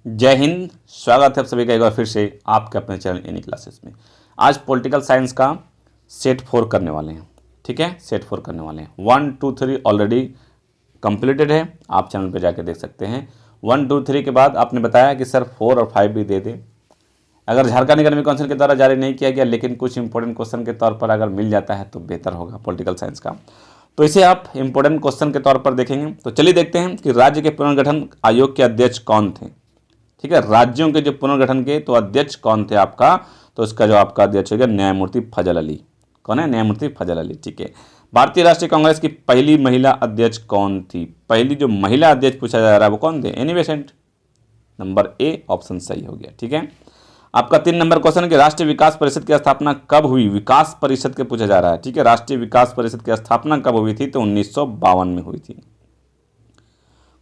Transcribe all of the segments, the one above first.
जय हिंद। स्वागत है आप सभी का एक बार फिर से आपके अपने चैनल एनी क्लासेस में। आज पॉलिटिकल साइंस का सेट 4 करने वाले हैं। ठीक है, सेट 4 करने वाले हैं। 1 2 3 ऑलरेडी कंप्लीटेड है, आप चैनल पे जाके देख सकते हैं। 1 2 3 के बाद आपने बताया कि सर 4 और 5 भी दे दें। अगर झारखंड निगम काउंसिल के द्वारा जारी नहीं किया गया, लेकिन कुछ इंपॉर्टेंट क्वेश्चन के तौर पर अगर मिल जाता है तो बेहतर होगा पॉलिटिकल साइंस का, तो इसे आप इंपॉर्टेंट क्वेश्चन के तौर पर देखेंगे। तो चलिए देखते हैं कि राज्य के पुनर्गठन आयोग के अध्यक्ष कौन थे। ठीक है, राज्यों के जो पुनर्गठन के तो अध्यक्ष कौन थे आपका, तो इसका जो आपका अध्यक्ष होगा न्यायमूर्ति फजल अली। कौन है? न्यायमूर्ति फजल अली। ठीक है, भारतीय राष्ट्रीय कांग्रेस की पहली महिला अध्यक्ष कौन थी? पहली जो महिला अध्यक्ष पूछा जा रहा है वो कौन थे? Annie Besant. Number A option सही हो गया। ठीक है, आपका 3 नंबर क्वेश्चन कि राष्ट्रीय विकास परिषद की स्थापना कब हुई? विकास परिषद के पूछा जा रहा है। ठीक है, राष्ट्रीय विकास परिषद की स्थापना कब हुई थी? तो 1952 में हुई थी।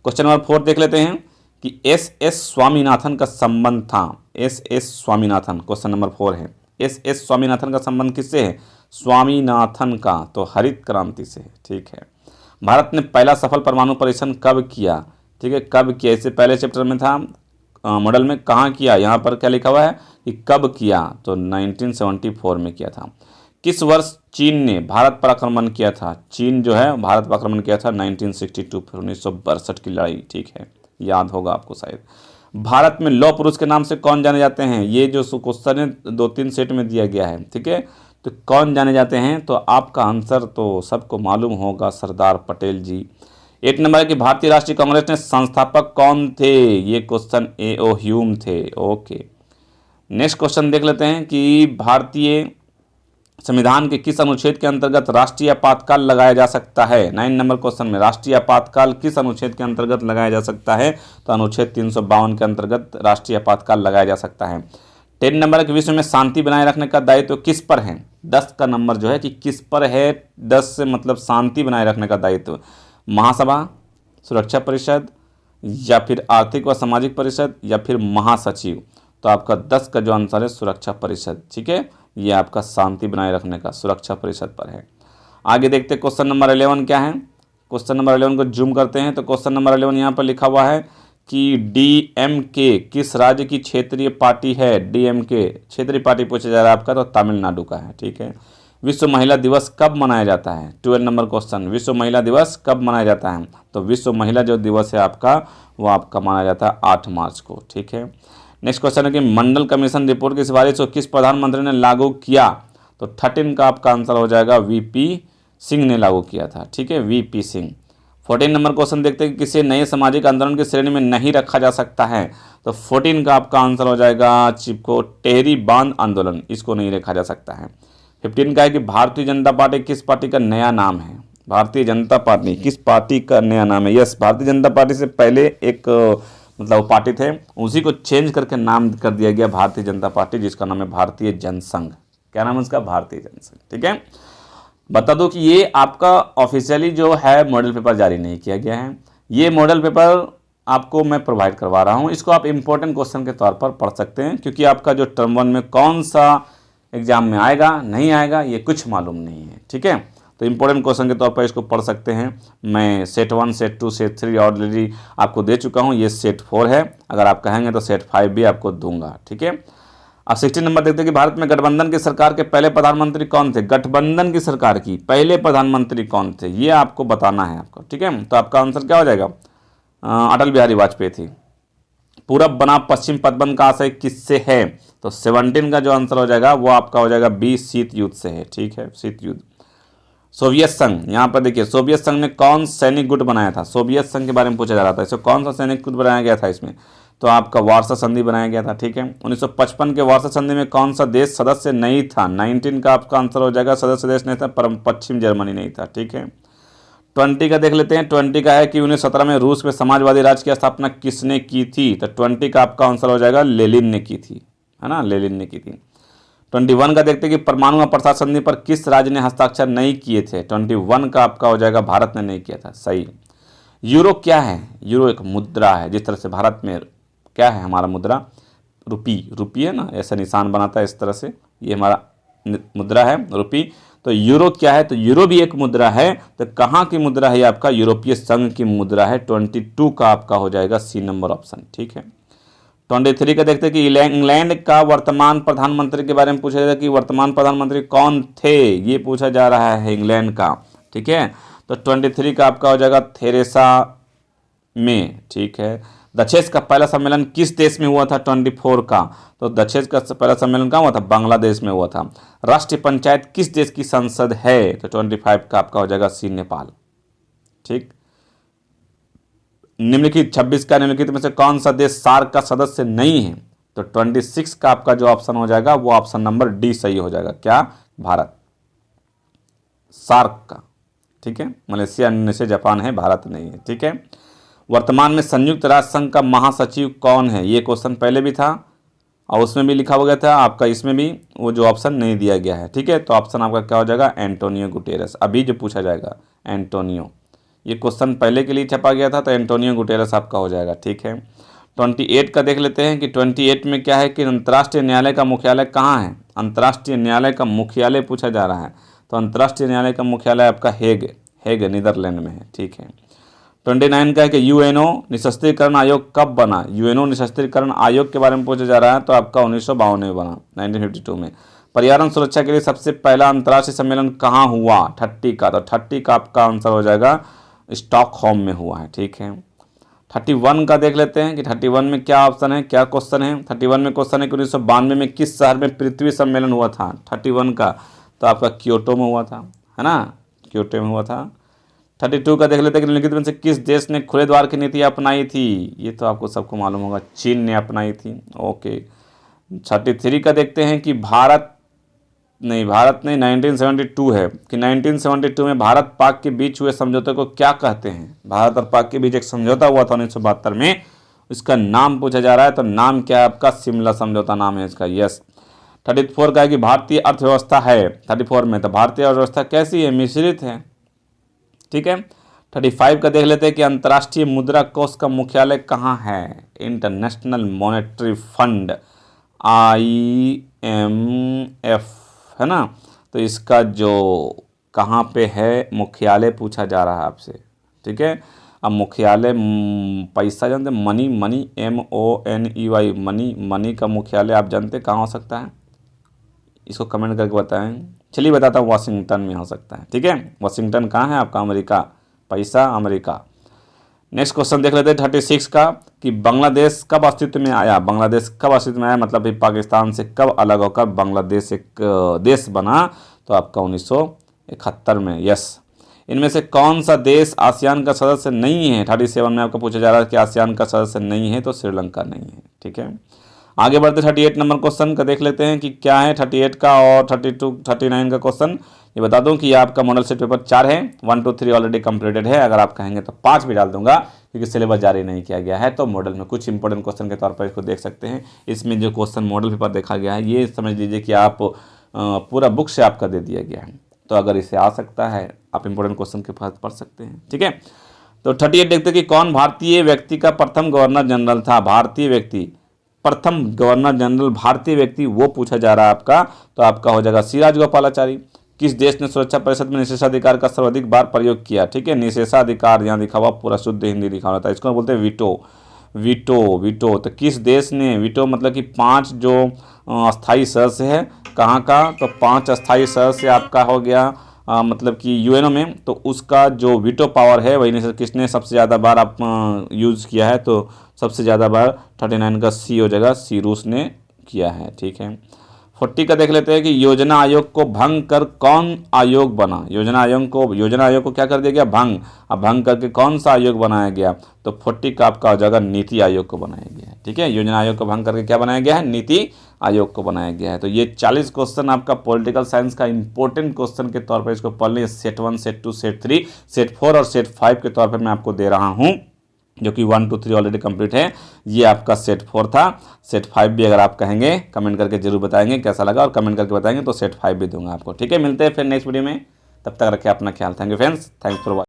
क्वेश्चन नंबर 4 देख लेते हैं कि एस स्वामीनाथन का संबंध था। एस स्वामीनाथन, क्वेश्चन नंबर 4 है। एस स्वामीनाथन का संबंध किससे है? स्वामीनाथन का तो हरित क्रांति से है। ठीक है, भारत ने पहला सफल परमाणु परीक्षण कब किया? ठीक है, कब किया? इससे पहले चैप्टर में था मॉडल में, कहाँ किया? यहाँ पर क्या लिखा हुआ है कि कब किया? तो 1974 में किया था। किस वर्ष चीन ने भारत पर आक्रमण किया था? चीन जो है भारत पर आक्रमण किया था 1962 फिर 1962 की लड़ाई। ठीक है, याद होगा आपको शायद। भारत में लौह पुरुष के नाम से कौन जाने जाते हैं? ये जो क्वेश्चन है 2-3 सेट में दिया गया है। ठीक है, तो कौन जाने जाते हैं? तो आपका आंसर तो सबको मालूम होगा, सरदार पटेल जी। 8 नंबर है कि भारतीय राष्ट्रीय कांग्रेस ने संस्थापक कौन थे? ये क्वेश्चन A.O. ह्यूम थे। ओके, नेक्स्ट क्वेश्चन देख लेते हैं कि भारतीय संविधान के किस अनुच्छेद के अंतर्गत राष्ट्रीय आपातकाल लगाया जा सकता है? 9 नंबर क्वेश्चन में राष्ट्रीय आपातकाल किस अनुच्छेद के अंतर्गत लगाया जा सकता है? तो अनुच्छेद 352 के अंतर्गत राष्ट्रीय आपातकाल लगाया जा सकता है। 10 नंबर के विश्व में शांति बनाए रखने का दायित्व किस पर है? 10 का नंबर जो है कि किस पर है, 10 से मतलब शांति बनाए रखने का दायित्व महासभा, सुरक्षा परिषद, या फिर आर्थिक व सामाजिक परिषद, या फिर महासचिव। तो आपका 10 का जो आंसर है सुरक्षा परिषद। ठीक है, ये आपका शांति बनाए रखने का सुरक्षा परिषद पर है। आगे देखते हैं क्वेश्चन नंबर 11 क्या है। क्वेश्चन नंबर 11 को जूम करते हैं तो क्वेश्चन नंबर 11 यहाँ पर लिखा हुआ है कि DMK किस राज्य की क्षेत्रीय पार्टी है? DMK क्षेत्रीय पार्टी पूछा जा रहा है आपका, तो तमिलनाडु का है। ठीक है, विश्व महिला दिवस कब मनाया जाता है? 12 नंबर क्वेश्चन, विश्व महिला दिवस कब मनाया जाता है? तो विश्व महिला जो दिवस है आपका वो आपका मनाया जाता है 8 मार्च को। ठीक है, नेक्स्ट क्वेश्चन है कि मंडल कमीशन रिपोर्ट की सिफारिश को किस प्रधानमंत्री ने लागू किया? तो 13 का आपका आंसर हो जाएगा VP सिंह ने लागू किया था। ठीक है, VP सिंह। 14 नंबर क्वेश्चन देखते हैं कि किसी नए सामाजिक आंदोलन की श्रेणी में नहीं रखा जा सकता है? तो 14 का आपका आंसर हो जाएगा चिपको टेहरी बांध आंदोलन, इसको नहीं रखा जा सकता है। 15 का है कि भारतीय जनता पार्टी किस पार्टी का नया नाम है? भारतीय जनता पार्टी किस पार्टी का नया नाम है? यस, भारतीय जनता पार्टी से पहले एक मतलब पार्टी थे, उसी को चेंज करके नाम कर दिया गया भारतीय जनता पार्टी, जिसका नाम है भारतीय जनसंघ। क्या नाम है उसका? भारतीय जनसंघ। ठीक है, बता दो कि ये आपका ऑफिशियली जो है मॉडल पेपर जारी नहीं किया गया है। ये मॉडल पेपर आपको मैं प्रोवाइड करवा रहा हूँ, इसको आप इंपॉर्टेंट क्वेश्चन के तौर पर पढ़ सकते हैं, क्योंकि आपका जो टर्म 1 में कौन सा एग्जाम में आएगा नहीं आएगा ये कुछ मालूम नहीं है। ठीक है, तो इंपॉर्टेंट क्वेश्चन के तौर पर इसको पढ़ सकते हैं। मैं सेट 1, सेट 2, सेट 3 ऑलरेडी आपको दे चुका हूँ, ये सेट 4 है। अगर आप कहेंगे तो सेट 5 भी आपको दूंगा। ठीक है, अब 16 नंबर देखते हैं कि भारत में गठबंधन की सरकार के पहले प्रधानमंत्री कौन थे? गठबंधन की सरकार की पहले प्रधानमंत्री कौन थे, ये आपको बताना है आपको। ठीक है, तो आपका आंसर क्या हो जाएगा? अटल बिहारी वाजपेयी थी। पूरब बनाम पश्चिम तटबंध का आशय किससे है? तो 17 का जो आंसर हो जाएगा वो आपका हो जाएगा B शीत युद्ध से है। ठीक है, शीत युद्ध। सोवियत संघ, यहाँ पर देखिए सोवियत संघ ने कौन सैनिक गुट बनाया था? सोवियत संघ के बारे में पूछा जा रहा था, इसको कौन सा सैनिक गुट बनाया गया था इसमें? तो आपका वार्सा संधि बनाया गया था। ठीक है, 1955 के वार्सा संधि में कौन सा देश सदस्य नहीं था? 19 का आपका आंसर हो जाएगा सदस्य देश नहीं था, पर पश्चिम जर्मनी नहीं था। ठीक है, 20 का देख लेते हैं। 20 का है कि 1917 में रूस में समाजवादी राज्य की स्थापना किसने की थी? तो 20 का आपका आंसर हो जाएगा लेनिन ने की थी, है ना, लेनिन ने की थी। 21 का देखते हैं कि परमाणु अप्रसार संधि पर किस राज्य ने हस्ताक्षर नहीं किए थे? 21 का आपका हो जाएगा भारत ने नहीं किया था। सही। यूरो क्या है? यूरो एक मुद्रा है, जिस तरह से भारत में क्या है हमारा मुद्रा? रुपी है ना, ऐसा निशान बनाता है इस तरह से, ये हमारा मुद्रा है रुपी। तो यूरो क्या है? तो यूरो भी एक मुद्रा है। तो कहाँ की मुद्रा है? आपका यूरोपीय संघ की मुद्रा है। 22 का आपका हो जाएगा C नंबर ऑप्शन। ठीक है, 23 का देखते हैं कि इंग्लैंड का वर्तमान प्रधानमंत्री के बारे में पूछा जाएगा कि वर्तमान प्रधानमंत्री कौन थे, ये पूछा जा रहा है इंग्लैंड का। ठीक है, तो 23 का आपका हो जाएगा थेरेसा मे। ठीक है, डचेस का पहला सम्मेलन किस देश में हुआ था 24 का, तो डचेस का पहला सम्मेलन कहाँ हुआ था, बांग्लादेश में हुआ था। राष्ट्रीय पंचायत किस देश की संसद है, तो 25 का आपका हो जाएगा सी, नेपाल। ठीक, निम्नलिखित 26 का निम्नलिखित में से कौन सा देश सार्क का सदस्य नहीं है, तो 26 का आपका जो ऑप्शन हो जाएगा वो ऑप्शन नंबर डी सही हो जाएगा। क्या, भारत, सार्क का। ठीक है, मलेशिया, इंडोनेशिया, जापान है, भारत नहीं है। ठीक है, वर्तमान में संयुक्त राष्ट्र संघ का महासचिव कौन है, ये क्वेश्चन पहले भी था और उसमें भी लिखा हो गया था आपका, इसमें भी वो जो ऑप्शन नहीं दिया गया है। ठीक है, तो ऑप्शन आपका क्या हो जाएगा, एंटोनियो गुटेरेस। अभी जो पूछा जाएगा एंटोनियो, ये क्वेश्चन पहले के लिए छपा गया था, तो एंटोनियो गुटेरेस आपका हो जाएगा। ठीक है, 28 का देख लेते हैं कि 28 में क्या है कि अंतर्राष्ट्रीय न्यायालय का मुख्यालय कहाँ है, अंतर्राष्ट्रीय न्यायालय का मुख्यालय पूछा जा रहा है, तो अंतर्राष्ट्रीय न्यायालय का मुख्यालय आपका हेग नीदरलैंड में है। ठीक है, 29 का है कि यूएनओ निशस्त्रीकरण आयोग कब बना, यूएनओ निशस्त्रीकरण आयोग के बारे में पूछा जा रहा है, तो आपका 1952 में बना, 1952 में। पर्यावरण सुरक्षा के लिए सबसे पहला अंतर्राष्ट्रीय सम्मेलन कहाँ हुआ, 30 का, तो 30 का आपका आंसर हो जाएगा स्टॉकहोम में हुआ है। ठीक है, 31 का देख लेते हैं कि 31 में क्या ऑप्शन है, क्या क्वेश्चन है। 31 में क्वेश्चन है कि 1992 में किस शहर में पृथ्वी सम्मेलन हुआ था, 31 का, तो आपका क्योटो में हुआ था, है ना, क्योटो में हुआ था। 32 का देख लेते हैं कि निम्नलिखित में से किस देश ने खुले द्वार की नीति अपनाई थी, ये तो आपको सबको मालूम होगा, चीन ने अपनाई थी। ओके, 33 का देखते हैं कि भारत नहीं 1972 है कि 1972 में भारत पाक के बीच हुए समझौते को क्या कहते हैं, भारत और पाक के बीच एक समझौता हुआ था 1972 में, इसका नाम पूछा जा रहा है, तो नाम क्या है आपका, शिमला समझौता नाम है इसका। यस। 34 का है कि भारतीय अर्थव्यवस्था है 34 में, तो भारतीय अर्थव्यवस्था कैसी है, मिश्रित है। ठीक है, 35 का देख लेते हैं कि अंतर्राष्ट्रीय मुद्रा कोष का मुख्यालय कहाँ है, इंटरनेशनल मॉनेटरी फंड, IMF, है ना, तो इसका जो कहाँ पे है मुख्यालय पूछा जा रहा है आपसे। ठीक है, अब मुख्यालय पैसा जानते, मनी MONEY, मनी का मुख्यालय आप जानते कहाँ हो सकता है, इसको कमेंट करके बताएं। चलिए बताता हूँ, वाशिंगटन में हो सकता है। ठीक है, वाशिंगटन कहाँ है आपका, अमेरिका, पैसा अमेरिका। नेक्स्ट क्वेश्चन देख लेते हैं 36 का कि बांग्लादेश कब अस्तित्व में आया, बांग्लादेश कब अस्तित्व में आया, मतलब भी पाकिस्तान से कब अलग होकर बांग्लादेश एक देश बना, तो आपका 1971 में। यस। इनमें से कौन सा देश आसियान का सदस्य नहीं है, 37 में आपका पूछा जा रहा है कि आसियान का सदस्य नहीं है, तो श्रीलंका नहीं है। ठीक है, आगे बढ़ते 38 नंबर क्वेश्चन का देख लेते हैं कि क्या है 38 का और 39 का क्वेश्चन। ये बता दूं कि आपका मॉडल सेट पेपर 4 है, 1 2 3 ऑलरेडी कंप्लीटेड है, अगर आप कहेंगे तो 5 भी डाल दूंगा क्योंकि सिलेबस जारी नहीं किया गया है, तो मॉडल में कुछ इंपॉर्टेंट क्वेश्चन के तौर पर इसको देख सकते हैं। इसमें जो क्वेश्चन मॉडल पेपर देखा गया है, ये समझ लीजिए कि आप पूरा बुक से आपका दे दिया गया है, तो अगर इसे आ सकता है आप इंपॉर्टेंट क्वेश्चन के पास पढ़ सकते हैं। ठीक है, तो 38 देखते हैं कि कौन भारतीय व्यक्ति का प्रथम गवर्नर जनरल था, भारतीय व्यक्ति, प्रथम गवर्नर जनरल भारतीय व्यक्ति, वो पूछा जा रहा है आपका, तो आपका हो जाएगा सी राजगोपालाचारी। किस देश ने सुरक्षा परिषद में निषेधाधिकार का सर्वाधिक बार प्रयोग किया, ठीक है, निषेधाधिकार यहाँ लिखा हुआ, पूरा शुद्ध हिंदी लिखा हुआ था, इसको बोलते हैं वीटो। तो किस देश ने, वीटो मतलब कि 5 जो अस्थाई सदस्य है, कहाँ का, तो 5 अस्थाई सदस्य आपका हो गया मतलब कि यूएनओ में, तो उसका जो वीटो पावर है वही किसने सबसे ज़्यादा बार आप यूज़ किया है, तो सबसे ज़्यादा बार 39 का सी हो जाएगा, सी रूस ने किया है। ठीक है, 40 का देख लेते हैं कि योजना आयोग को भंग कर कौन आयोग बना, योजना आयोग को क्या कर दिया गया, भंग। अब भंग करके कौन सा आयोग बनाया गया, तो 40 का आपका हो जाएगा नीति आयोग को बनाया गया है। ठीक है, योजना आयोग को भंग करके क्या बनाया गया है, नीति आयोग को बनाया गया है। तो ये 40 क्वेश्चन आपका पॉलिटिकल साइंस का इंपॉर्टेंट क्वेश्चन के तौर पर इसको पढ़ लें, सेट 1, सेट 2, सेट 3, सेट 4 और सेट 5 के तौर पर मैं आपको दे रहा हूँ, जो कि 1 2 3 ऑलरेडी कंप्लीट है। ये आपका सेट 4 था, सेट 5 भी अगर आप कहेंगे कमेंट करके जरूर बताएंगे कैसा लगा, और कमेंट करके बताएंगे तो सेट 5 भी दूंगा आपको। ठीक है, मिलते हैं फिर नेक्स्ट वीडियो में, तब तक रखें अपना ख्याल। Thank you friends, thanks for watching.